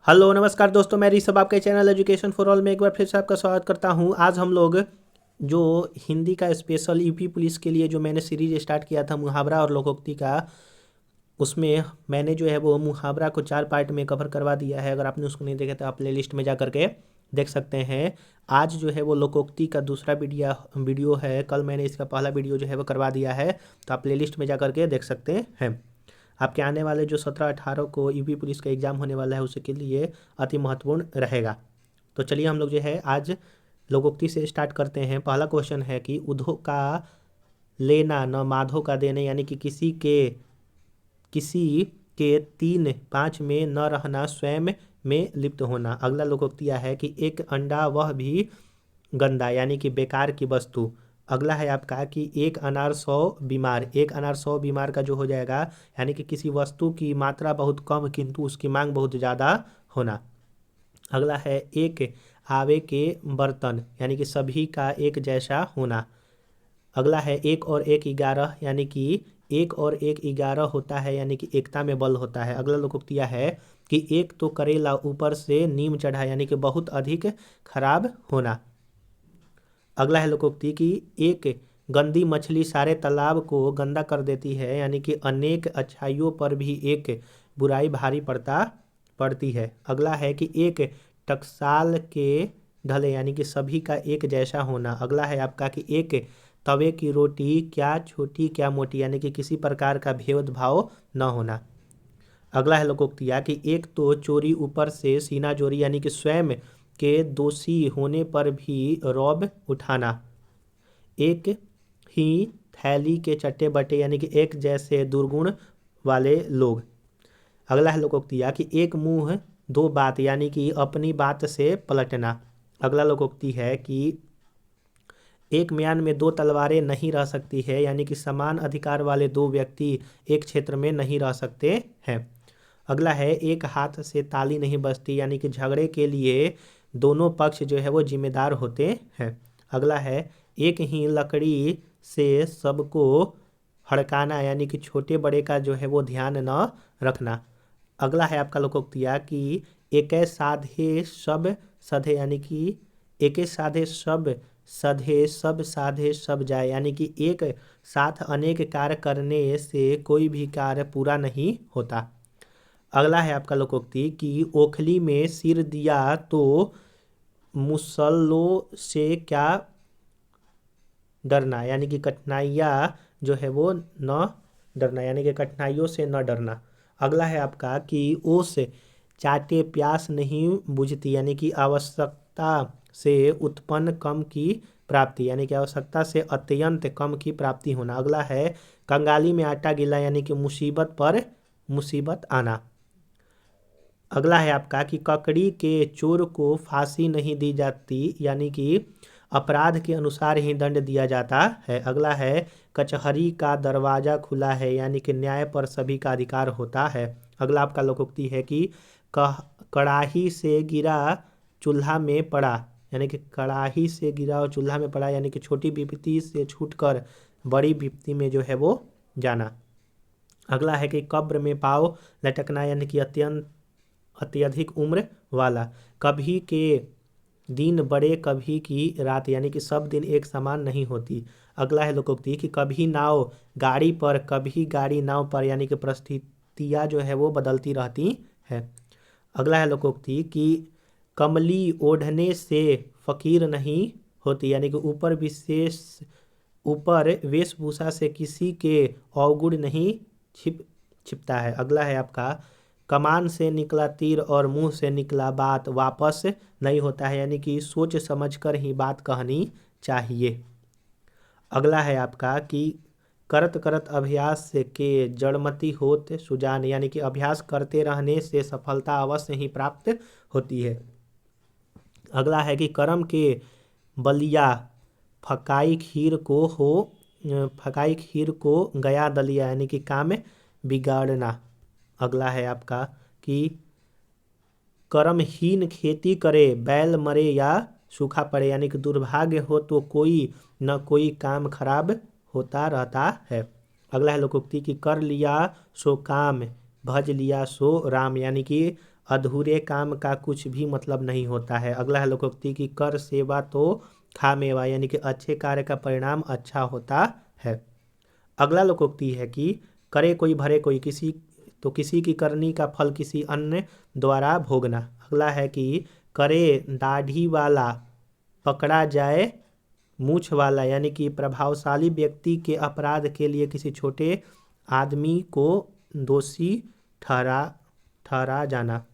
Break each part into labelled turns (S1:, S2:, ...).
S1: Hello नमस्कार दोस्तों, मैं ऋषभ आपके चैनल एजुकेशन फॉर ऑल में एक बार फिर से आपका स्वागत करता हूं। आज हम लोग जो हिंदी का स्पेशल यूपी पुलिस के लिए जो मैंने सीरीज स्टार्ट किया था मुहावरा और लोकोक्ति का, उसमें मैंने जो है वो मुहावरा को 4 पार्ट में कवर करवा दिया है। अगर आपने उसको नहीं देखा तो आप प्ले लिस्ट में जा करके देख सकते हैं। आज जो है वो लोकोक्ति का दूसरा वीडियो है। कल मैंने इसका पहला वीडियो जो है वो करवा दिया है, तो आप प्ले लिस्ट में जा करके देख सकते हैं। आपके आने वाले जो 17-18 को यूपी पुलिस का एग्ज़ाम होने वाला है उसके लिए अति महत्वपूर्ण रहेगा। तो चलिए हम लोग जो है आज लोकोक्ति से स्टार्ट करते हैं। पहला क्वेश्चन है कि उधो का लेना न माधो का देना, यानी कि किसी के 3-5 में न रहना, स्वयं में लिप्त होना। अगला लोकोक्ति है कि एक अंडा वह भी गंदा, यानी कि बेकार की वस्तु। अगला है आपका कि एक अनार 100 बीमार। एक अनार 100 बीमार का जो हो जाएगा, यानी कि किसी वस्तु की मात्रा बहुत कम किंतु उसकी मांग बहुत ज़्यादा होना। अगला है एक आवे के बर्तन, यानी कि सभी का एक जैसा होना। अगला है एक और एक 11, यानी कि 1 और 1 11 होता है, यानी कि एकता में बल होता है। अगला लोकोक्तिया है कि एक तो करेला ऊपर से नीम चढ़ा, यानी कि बहुत अधिक खराब होना। अगला है लोकोक्ति कि एक गंदी मछली सारे तालाब को गंदा कर देती है, यानी कि अनेक अच्छाइयों पर भी एक बुराई भारी पड़ती है। अगला है कि एक टकसाल के ढले, यानी कि सभी का एक जैसा होना। अगला है आपका कि एक तवे की रोटी क्या छोटी क्या मोटी, यानी कि किसी प्रकार का भेदभाव न होना। अगला है लोकोक्तिया कि एक तो चोरी ऊपर से सीना जोरी, यानी कि स्वयं के दोषी होने पर भी रौब उठाना। एक ही थैली के चट्टे बट्टे, यानी कि एक जैसे दुर्गुण वाले लोग। अगला है लोकोक्तिया कि एक मुंह दो बात, यानी कि अपनी बात से पलटना। अगला लोकोक्ति है कि एक म्यान में 2 तलवारें नहीं रह सकती है, यानी कि समान अधिकार वाले 2 व्यक्ति एक क्षेत्र में नहीं रह सकते हैं। अगला है एक हाथ से ताली नहीं बजती, यानी कि झगड़े के लिए दोनों पक्ष जो है वो जिम्मेदार होते हैं। अगला है एक ही लकड़ी से सबको हड़काना, यानी कि छोटे बड़े का जो है वो ध्यान न रखना। अगला है आपका लोकोक्तिया कि एकै साधे सब सधे, यानी कि एके साधे सब सधे सब साधे सब जाए, यानी कि एक साथ अनेक कार्य करने से कोई भी कार्य पूरा नहीं होता। अगला है आपका लोकोक्ति कि ओखली में सिर दिया तो मुसल्लों से क्या डरना, यानी कि कठिनाइयाँ जो है वो न डरना, यानी कि कठिनाइयों से न डरना। अगला है आपका कि ओस चाटे प्यास नहीं बुझती, यानी कि आवश्यकता से उत्पन्न कम की प्राप्ति, यानी कि आवश्यकता से अत्यंत कम की प्राप्ति होना। अगला है कंगाली में आटा गिला, यानी कि मुसीबत पर मुसीबत आना। अगला है आपका कि ककड़ी के चोर को फांसी नहीं दी जाती, यानी कि अपराध के अनुसार ही दंड दिया जाता है। अगला है कचहरी का दरवाजा खुला है, यानी कि न्याय पर सभी का अधिकार होता है। अगला आपका लोकोक्ति है कि कड़ाही से गिरा चूल्हा में पड़ा, यानी कि कड़ाही से गिरा और चूल्हा में पड़ा, यानी कि छोटी विपत्ति से छूटकर बड़ी विपत्ति में जो है वो जाना। अगला है कि कब्र में पाँव लटकना, यानी कि अत्यधिक उम्र वाला। कभी के दिन बड़े कभी की रात, यानी कि सब दिन एक समान नहीं होती। अगला है लोकोक्ति कि कभी नाव गाड़ी पर कभी गाड़ी नाव पर, यानी कि परिस्थितियाँ जो है वो बदलती रहती है। अगला है लोकोक्ति कि कमली ओढ़ने से फकीर नहीं होती, यानी कि ऊपर वेशभूषा से किसी के अवगुण नहीं छिपता है। अगला है आपका कमान से निकला तीर और मुंह से निकला बात वापस नहीं होता है, यानी कि सोच समझकर ही बात कहनी चाहिए। अगला है आपका कि करत करत अभ्यास के जड़मति होत सुजान, यानी कि अभ्यास करते रहने से सफलता अवश्य ही प्राप्त होती है। अगला है कि कर्म के बलिया फकाई खीर को गया दलिया, यानी कि काम बिगाड़ना। अगला है आपका कि कर्महीन खेती करे बैल मरे या सूखा पड़े, यानी कि दुर्भाग्य हो तो कोई न कोई काम खराब होता रहता है। अगला है लोकोक्ति कि कर लिया सो काम भज लिया सो राम, यानी कि अधूरे काम का कुछ भी मतलब नहीं होता है। अगला है लोकोक्ति की कर सेवा तो खा मेवा, यानी कि अच्छे कार्य का परिणाम अच्छा होता है। अगला लोकोक्ति है कि करे कोई भरे कोई, किसी की करनी का फल किसी अन्य द्वारा भोगना। अगला है कि करे दाढ़ी वाला पकड़ा जाए मूछ वाला, यानी कि प्रभावशाली व्यक्ति के अपराध के लिए किसी छोटे आदमी को दोषी ठहरा ठहरा जाना।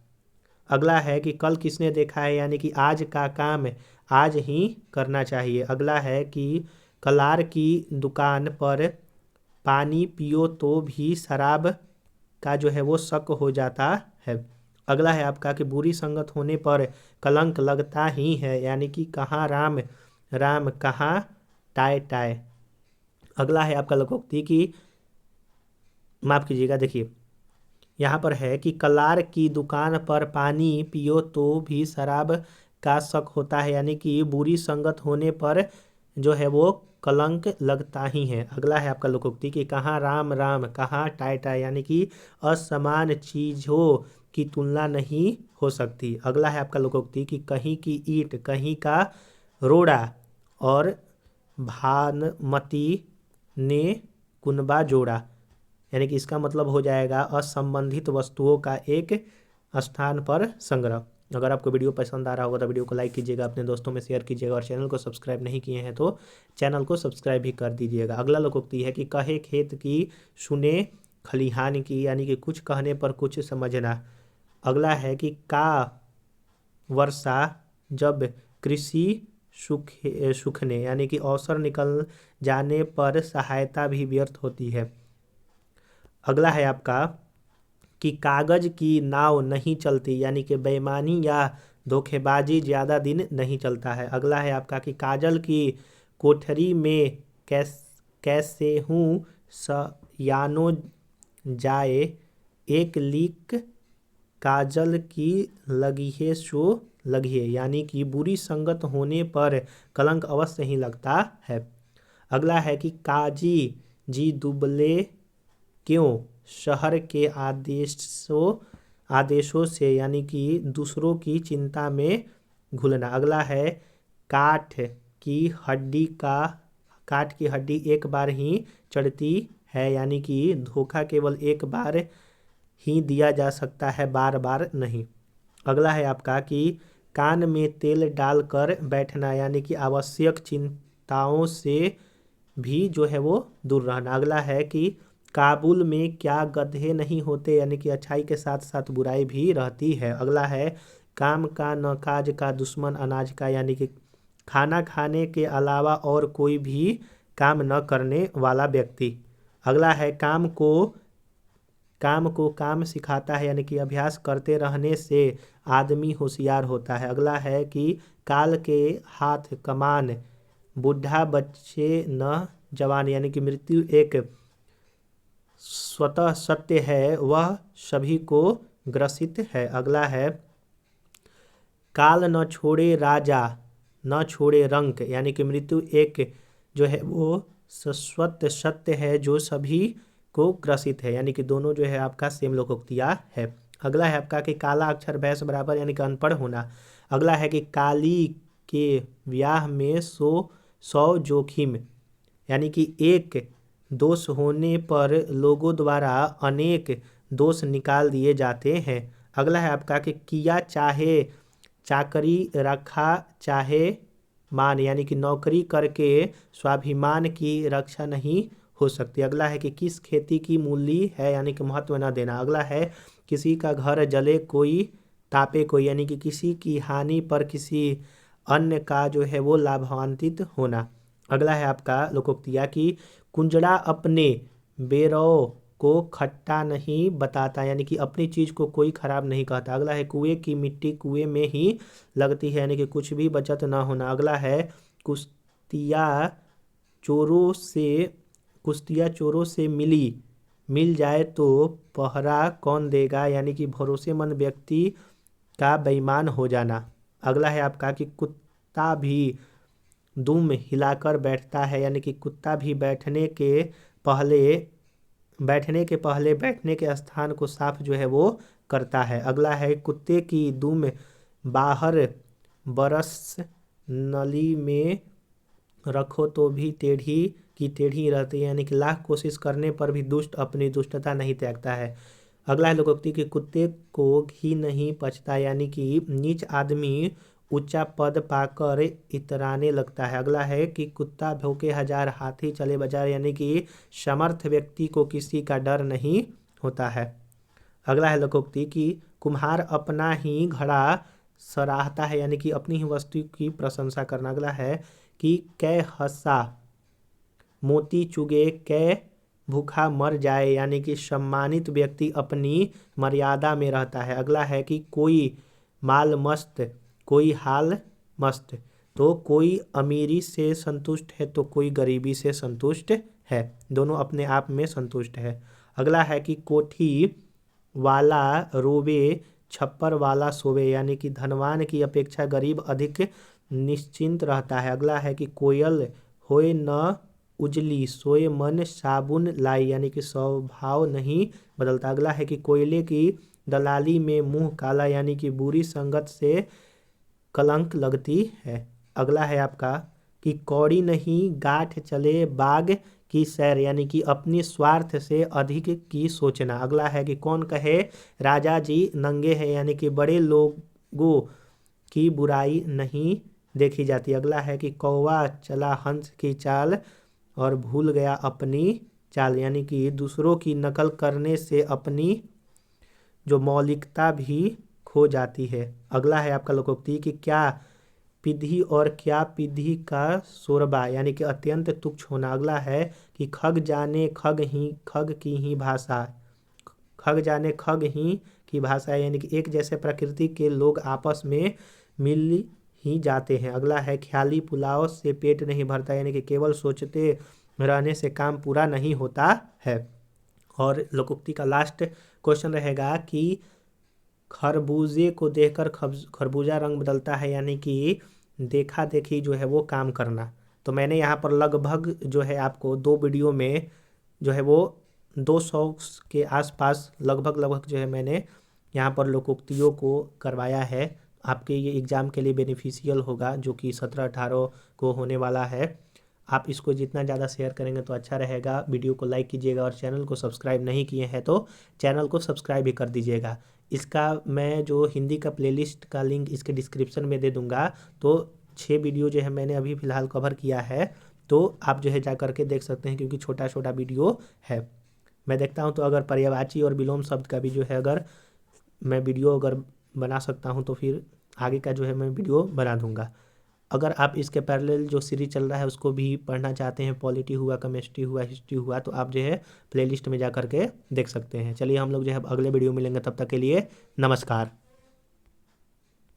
S1: अगला है कि कल किसने देखा है, यानी कि आज का काम आज ही करना चाहिए। अगला है कि कलार की दुकान पर पानी पियो तो भी शराब का जो है वो शक हो जाता है। अगला है आपका कि बुरी संगत होने पर कलंक लगता ही है, यानी कि कहाँ राम राम कहाँ टाय टाय। अगला है आपका लोकोक्ति की, माफ कीजिएगा, देखिए यहाँ पर है कि कलार की दुकान पर पानी पियो तो भी शराब का शक होता है, यानी कि बुरी संगत होने पर जो है वो कलंक लगता ही है। अगला है आपका लोकोक्ति कि कहाँ राम राम कहाँ टाय टाय, यानी कि असमान चीजों की तुलना नहीं हो सकती। अगला है आपका लोकोक्ति कि कहीं की ईंट कहीं का रोड़ा और भानुमति ने कुनबा जोड़ा, यानी कि इसका मतलब हो जाएगा असंबंधित वस्तुओं का एक स्थान पर संग्रह। अगर आपको वीडियो पसंद आ रहा होगा तो वीडियो को लाइक कीजिएगा, अपने दोस्तों में शेयर कीजिएगा और चैनल को सब्सक्राइब नहीं किए हैं तो चैनल को सब्सक्राइब भी कर दीजिएगा। अगला लोकोक्ति है कि कहे खेत की सुने खलिहान की, यानी कि कुछ कहने पर कुछ समझना। अगला है कि का वर्षा जब कृषि सूखने, यानी कि अवसर निकल जाने पर सहायता भी व्यर्थ होती है। अगला है आपका कि कागज की नाव नहीं चलती, यानी कि बेईमानी या धोखेबाजी ज़्यादा दिन नहीं चलता है। अगला है आपका कि काजल की कोठरी में कैसे हूँ सयानो जाए, एक लीक काजल की लगिए सो लगिए, यानी कि बुरी संगत होने पर कलंक अवश्य ही लगता है। अगला है कि काजी जी दुबले क्यों शहर के आदेशों से, यानी कि दूसरों की चिंता में घुलना। अगला है काठ काठ की हड्डी एक बार ही चढ़ती है, यानी कि धोखा केवल एक बार ही दिया जा सकता है, बार बार नहीं। अगला है आपका कि कान में तेल डालकर बैठना, यानी कि आवश्यक चिंताओं से भी जो है वो दूर रहना। अगला है कि काबुल में क्या गधे नहीं होते, यानी कि अच्छाई के साथ साथ बुराई भी रहती है। अगला है काम का न काज का दुश्मन अनाज का, यानी कि खाना खाने के अलावा और कोई भी काम न करने वाला व्यक्ति। अगला है काम सिखाता है, यानी कि अभ्यास करते रहने से आदमी होशियार होता है। अगला है कि काल के हाथ कमान बूढ़ा बच्चे न जवान, यानी कि मृत्यु एक स्वतः सत्य है, वह सभी को ग्रसित है। अगला है काल न छोड़े राजा न छोड़े रंक, यानी कि मृत्यु एक जो है वो शाश्वत सत्य है जो सभी को ग्रसित है, यानी कि दोनों जो है आपका सेम लोकोक्तिया है। अगला है आपका कि काला अक्षर भैंस बराबर, यानी कि अनपढ़ होना। अगला है कि काली के ब्याह में सौ जोखिम, यानी कि एक दोष होने पर लोगों द्वारा अनेक दोष निकाल दिए जाते हैं। अगला है आपका कि किया चाहे चाकरी रखा चाहे मान, यानी कि नौकरी करके स्वाभिमान की रक्षा नहीं हो सकती। अगला है कि किस खेती की मूली है, यानी कि महत्व न देना। अगला है किसी का घर जले कोई तापे कोई, यानी कि किसी की हानि पर किसी अन्य का जो है वो लाभान्वित होना। अगला है आपका लोकोक्तिया कि कुंजड़ा अपने बेरौ को खट्टा नहीं बताता, यानी कि अपनी चीज को कोई खराब नहीं कहता। अगला है कुएं की मिट्टी कुएं में ही लगती है, यानी कि कुछ भी बचत ना होना। अगला है कुश्तिया चोरों से मिल जाए तो पहरा कौन देगा, यानी कि भरोसेमंद व्यक्ति का बेईमान हो जाना। अगला है आपका कि कुत्ता भी दुम हिलाकर बैठता है, यानी कि कुत्ता भी बैठने के पहले बैठने के स्थान को साफ जो है वो करता है। अगला है कुत्ते की दुम बाहर बरस नली में रखो तो भी टेढ़ी की टेढ़ी रहती है, यानी कि लाख कोशिश करने पर भी दुष्ट अपनी दुष्टता नहीं त्यागता है। अगला है लोकोक्ति कि कुत्ते को घी नहीं पचता, यानी कि नीच आदमी ऊंचा पद पाकर इतराने लगता है। अगला है कि कुत्ता भौंके हजार हाथी चले बाजार, यानी कि समर्थ व्यक्ति को किसी का डर नहीं होता है। अगला है लोकोक्ति कि कुम्हार अपना ही घड़ा सराहता है, यानी कि अपनी ही वस्तु की प्रशंसा करना। अगला है कि कै हंसा मोती चुगे कै भूखा मर जाए, यानी कि सम्मानित व्यक्ति अपनी मर्यादा में रहता है। अगला है कि कोई माल मस्त कोई हाल मस्त, तो कोई अमीरी से संतुष्ट है तो कोई गरीबी से संतुष्ट है, दोनों अपने आप में संतुष्ट है। अगला है कि कोठी वाला रोवे छप्पर वाला सोवे, यानी कि धनवान की अपेक्षा गरीब अधिक निश्चिंत रहता है। अगला है कि कोयल होए न उजली सोए मन साबुन लाई, यानी कि स्वभाव नहीं बदलता। अगला है कि कोयले की दलाली में मुंह काला, यानी कि बुरी संगत से कलंक लगती है। अगला है आपका कि कौड़ी नहीं गाठ चले बाग की सैर, यानी कि अपनी स्वार्थ से अधिक की सोचना। अगला है कि कौन कहे राजा जी नंगे हैं, यानी कि बड़े लोगों की बुराई नहीं देखी जाती। अगला है कि कौवा चला हंस की चाल और भूल गया अपनी चाल, यानी कि दूसरों की नकल करने से अपनी जो मौलिकता भी खो जाती है। अगला है आपका लोकोक्ति कि क्या पिधी और क्या पिधी का शोरबा, यानी कि अत्यंत तुच्छ होना। अगला है कि खग जाने खग की ही भाषा, खग जाने खग ही की भाषा, यानी कि एक जैसे प्रकृति के लोग आपस में मिल ही जाते हैं। अगला है ख्याली पुलाव से पेट नहीं भरता, यानी कि केवल सोचते रहने से काम पूरा नहीं होता है। और लोकोक्ति का लास्ट क्वेश्चन रहेगा कि खरबूजे को देखकर खरबूजा रंग बदलता है, यानी कि देखा देखी जो है वो काम करना। तो मैंने यहाँ पर लगभग जो है आपको 2 वीडियो में जो है वो 200 के आसपास लगभग जो है मैंने यहाँ पर लोकोक्तियों को करवाया है। आपके ये एग्ज़ाम के लिए बेनिफिशियल होगा, जो कि 17-18 को होने वाला है। आप इसको जितना ज़्यादा शेयर करेंगे तो अच्छा रहेगा। वीडियो को लाइक कीजिएगा और चैनल को सब्सक्राइब नहीं किए हैं तो चैनल को सब्सक्राइब भी कर दीजिएगा। इसका मैं जो हिंदी का प्लेलिस्ट का लिंक इसके डिस्क्रिप्शन में दे दूंगा। तो 6 वीडियो जो है मैंने अभी फ़िलहाल कवर किया है, तो आप जो है जा करके देख सकते हैं, क्योंकि छोटा छोटा वीडियो है। मैं देखता हूँ तो अगर पर्यायवाची और विलोम शब्द का भी जो है अगर मैं वीडियो अगर बना सकता हूँ तो फिर आगे का जो है मैं वीडियो बना दूंगा। अगर आप इसके पैरेलल जो सीरीज चल रहा है उसको भी पढ़ना चाहते हैं, पॉलिटी हुआ, केमिस्ट्री हुआ, हिस्ट्री हुआ, तो आप जो है प्लेलिस्ट में जा करके देख सकते हैं। चलिए हम लोग जो है अगले वीडियो मिलेंगे, तब तक के लिए नमस्कार।